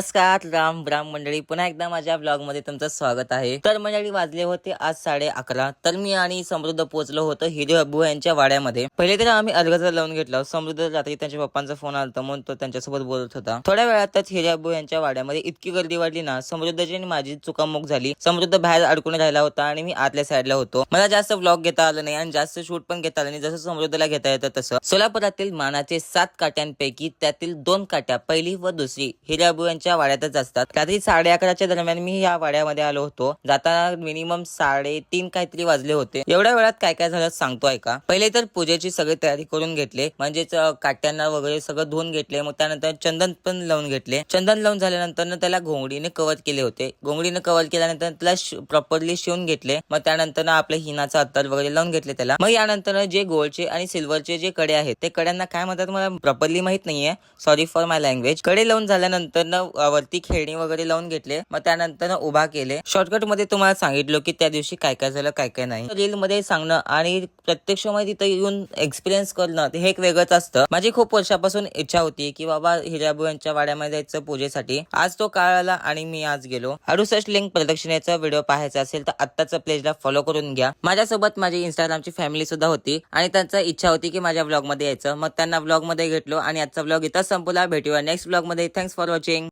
नमस्कार राम राम मंडळी, पुन्हा एकदा माझ्या ब्लॉग मध्ये तुमचं स्वागत आहे। तर मंडळी वाजले होते आज 11:30। तर मी आणि समृद्ध पोहोचलो होतो हिरे अब्बू यांच्या वाड्यामध्ये। पहिले तर आम्ही अर्घ्य लावून घेतलं। समृद्ध रात्री त्यांच्या पप्पांचा फोन आला म्हणून तो त्यांच्यासोबत बोलत होता। थोड्या वेळातच हिरे अब्बू यांच्या वाड्यामध्ये इतकी गर्दी वाढली ना, समृद्धची आणि माझी चुकामुक झाली। समृद्ध बाहेर अडकून राहिला होता आणि मी आतल्या साईडला होतो। मला जास्त ब्लॉग घेता आलं नाही आणि जास्त शूट पण घेता आलं नाही, जसं समृद्धला घेता येतं तसं। सोलापुरातील मानाचे 7 काट्यांपैकी त्यातील 2 काट्या पहिली व दुसरी हिरे अब्बू यांच्या वाड्यातच असतात। रात्री 11:30च्या दरम्यान मी या वाड्यामध्ये आलो होतो। जाताना मिनिमम 3:30 काहीतरी वाजले होते। एवढ्या वेळात काय काय झालं सांगतो ऐका। पहिले तर पूजेची सगळी तयारी करून घेतले, म्हणजेच काट्यांना वगैरे सगळं धुवून घेतले। मग त्यानंतर चंदन पण लावून घेतले। चंदन लावून झाल्यानंतर त्याला घोंगडीने कव्हर केले होते। घोंगडीने कव्हर केल्यानंतर त्याला प्रॉपरली शिवून घेतले। मग त्यानंतर आपल्या हिनाचं अत्तर वगैरे लावून घेतले त्याला। मग यानंतर जे गोल्डचे आणि सिल्वरचे जे कडे आहेत, ते कड्यांना काय म्हणतात मला प्रॉपरली माहित नाहीये, सॉरी फॉर माय लँग्वेज। कडे लावून झाल्यानंतर वरती खेळणी वगैरे लावून घेतले। मग त्यानंतर उभा केले। शॉर्टकट मध्ये तुम्हाला सांगितलं की त्या दिवशी काय काय झालं काय काय नाही। रील मध्ये सांगणं आणि प्रत्यक्ष मध्ये तिथे येऊन एक्सपिरियन्स करणं हे एक वेगळंच असतं। माझी खूप वर्षापासून इच्छा होती की बाबा हिरे अब्बू यांच्या वाड्यामध्ये जायचं पूजेसाठी। आज तो काळ आला आणि मी आज गेलो। 68 लिंक प्रदक्षिणेचा व्हिडिओ पाहायचा असेल तर आत्ताच पेजला फॉलो करून घ्या। माझ्यासोबत माझी इंस्टाग्रामची फॅमिली सुद्धा होती आणि त्यांचा इच्छा होती की माझ्या ब्लॉग मध्ये यायचं। मग त्यांना ब्लॉग मध्ये घेतलो आणि आजचा ब्लॉग इथं संपला। भेटूया नेक्स्ट ब्लॉग मध्ये। Thanks for watching.